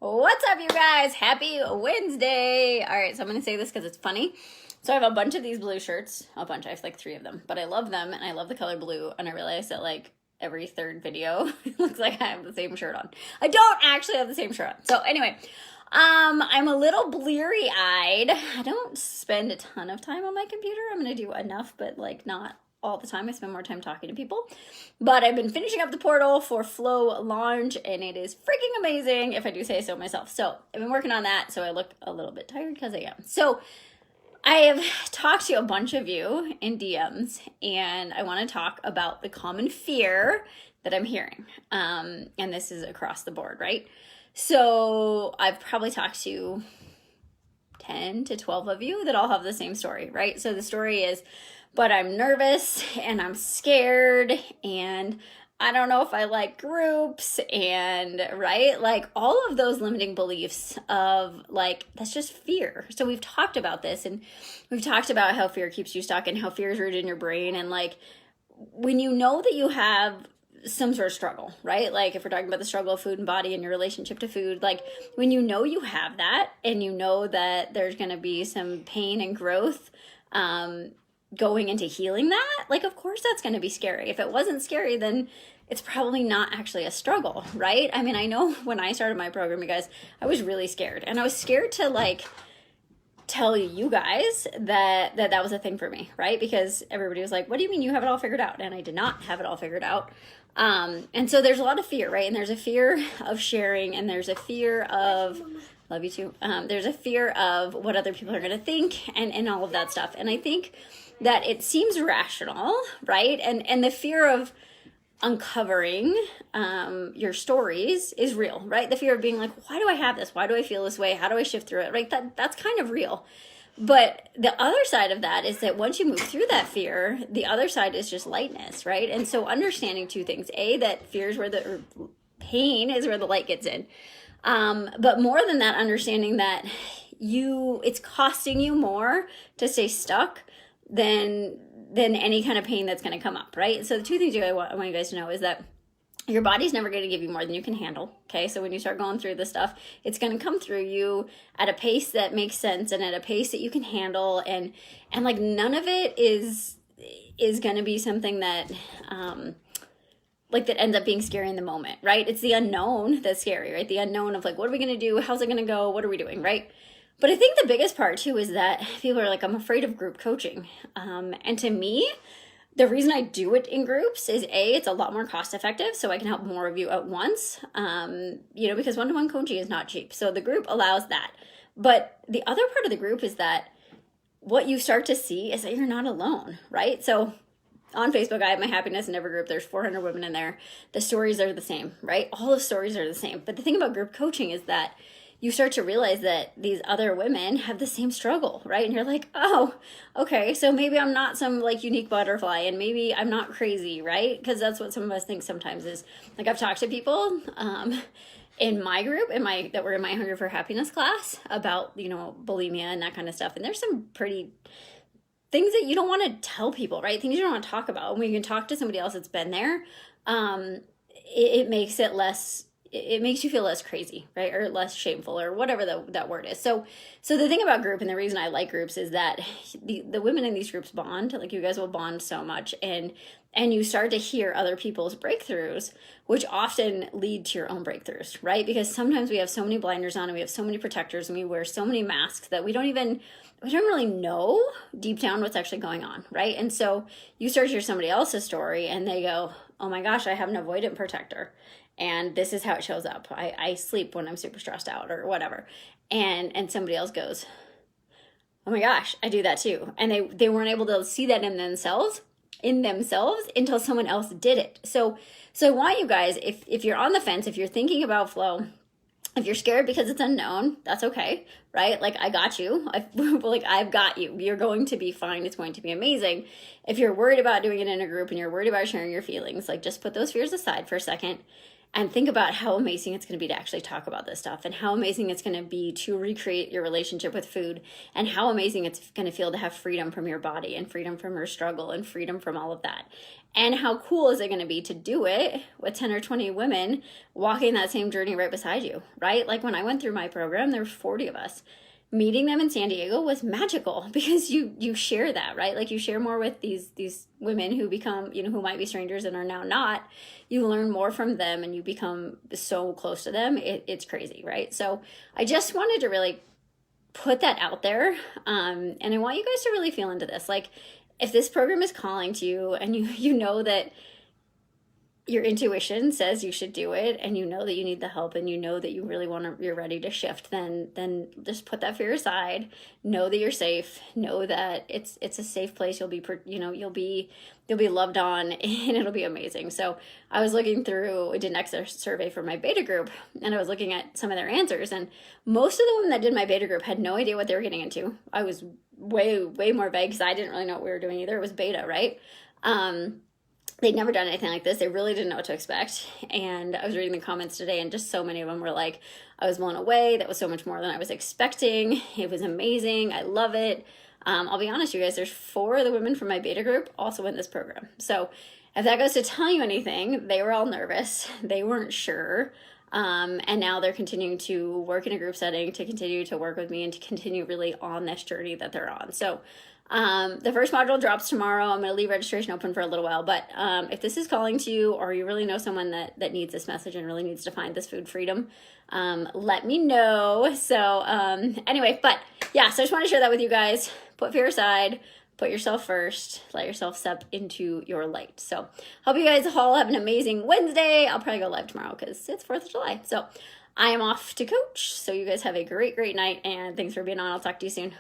What's up, you guys? Happy Wednesday. All right, so I'm going to say this because it's funny. So I have a bunch of these blue shirts. A bunch. I have like 3 of them. But I love them, and I love the color blue. And I realize that like every third video, it looks like I have the same shirt on. I don't actually have the same shirt on. So anyway, I'm a little bleary-eyed. I don't spend a ton of time on my computer. I'm going to do enough, but like not all the time. I spend more time talking to people. But I've been finishing up the portal for Flow launch, and it is freaking amazing, if I do say so myself. So I've been working on that, so I look a little bit tired because I am. So I have talked to a bunch of you in DMs, and I want to talk about the common fear that I'm hearing. And this is across the board, right? So I've probably talked to 10 to 12 of you that all have the same story, right? So the story is, but I'm nervous and I'm scared and I don't know if I like groups and, right? Like all of those limiting beliefs of like, that's just fear. So we've talked about this, and we've talked about how fear keeps you stuck and how fear is rooted in your brain. And like, when you know that you have some sort of struggle, right? Like if we're talking about the struggle of food and body and your relationship to food, like when you know you have that and you know that there's going to be some pain and growth, going into healing that, like, of course that's going to be scary. If it wasn't scary, then it's probably not actually a struggle, right? I mean, I know when I started my program, you guys, I was really scared, and I was scared to like tell you guys that was a thing for me, right? Because everybody was like, what do you mean you have it all figured out? And I did not have it all figured out. And so there's a lot of fear, right? And there's a fear of sharing, and there's a fear of, love you too. There's a fear of what other people are going to think, and all of that stuff. And I think that it seems rational, right? And the fear of uncovering your stories is real, right? The fear of being like, why do I have this? Why do I feel this way? How do I shift through it? Right? That's kind of real. But the other side of that is that once you move through that fear, the other side is just lightness, right? And so understanding 2 things: A, that fear is or pain is where the light gets in. But more than that, understanding that it's costing you more to stay stuck than any kind of pain that's going to come up, right? So the 2 things I want you guys to know is that your body's never going to give you more than you can handle, okay? So when you start going through this stuff, it's going to come through you at a pace that makes sense and at a pace that you can handle, and like none of it is going to be something that like that ends up being scary in the moment, right? It's the unknown that's scary, right? The unknown of like, what are we going to do? How's it going to go? What are we doing, right? But I think the biggest part too is that people are like, I'm afraid of group coaching. And to me, the reason I do it in groups is A, it's a lot more cost effective, so I can help more of you at once. Because one-to-one coaching is not cheap. So the group allows that. But the other part of the group is that what you start to see is that you're not alone, right? So on Facebook, I have my Happiness Endeavor group. There's 400 women in there. The stories are the same, right? All the stories are the same. But the thing about group coaching is that you start to realize that these other women have the same struggle, right? And you're like, oh, okay, so maybe I'm not some like unique butterfly, and maybe I'm not crazy, right? Because that's what some of us think sometimes is, like, I've talked to people in my group, that were in my Hunger for Happiness class about, bulimia and that kind of stuff. And there's some pretty things that you don't want to tell people, right? Things you don't want to talk about. When you can talk to somebody else that's been there, it makes it less, it makes you feel less crazy, right? Or less shameful, or whatever that word is. So the thing about group, and the reason I like groups, is that the women in these groups bond. Like, you guys will bond so much, and you start to hear other people's breakthroughs, which often lead to your own breakthroughs, right? Because sometimes we have so many blinders on, and we have so many protectors, and we wear so many masks that we don't really know deep down what's actually going on, right? And so you start to hear somebody else's story, and they go, oh my gosh, I have an avoidant protector, and this is how it shows up. I sleep when I'm super stressed out, or whatever. And somebody else goes, oh my gosh, I do that too. And they weren't able to see that in themselves until someone else did it. So I want you guys, if you're on the fence, if you're thinking about flow, if you're scared because it's unknown, that's okay, right? Like, I got you. I've got you. You're going to be fine. It's going to be amazing. If you're worried about doing it in a group and you're worried about sharing your feelings, like, just put those fears aside for a second and think about how amazing it's going to be to actually talk about this stuff, and how amazing it's going to be to recreate your relationship with food, and how amazing it's going to feel to have freedom from your body and freedom from your struggle and freedom from all of that. And how cool is it going to be to do it with 10 or 20 women walking that same journey right beside you, right? Like when I went through my program, there were 40 of us. Meeting them in San Diego was magical because you share that, right? Like you share more with these women who become, who might be strangers and are now not. You learn more from them and you become so close to them. It's crazy, right? So I just wanted to really put that out there. And I want you guys to really feel into this. Like if this program is calling to you and you know that your intuition says you should do it, and you know that you need the help, and you know that you really you're ready to shift, then just put that fear aside. Know that you're safe. Know that it's a safe place. You'll be loved on, and it'll be amazing. So I was looking through, I did an exit survey for my beta group, and I was looking at some of their answers, and most of the women that did my beta group had no idea what they were getting into. I was way more vague because I didn't really know what we were doing either. It was beta, right? They'd never done anything like this. They really didn't know what to expect. And I was reading the comments today, and just so many of them were like, I was blown away. That was so much more than I was expecting. It was amazing. I love it. I'll be honest, you guys, there's 4 of the women from my beta group also in this program. So if that goes to tell you anything, they were all nervous. They weren't sure. And now they're continuing to work in a group setting, to continue to work with me, and to continue really on this journey that they're on. So the first module drops tomorrow. I'm going to leave registration open for a little while, but if this is calling to you, or you really know someone that needs this message and really needs to find this food freedom, let me know. So anyway, but yeah, so I just want to share that with you guys. Put fear aside, put yourself first, let yourself step into your light. So hope you guys all have an amazing Wednesday. I'll probably go live tomorrow because it's 4th of July. So I am off to coach. So you guys have a great night, and thanks for being on. I'll talk to you soon.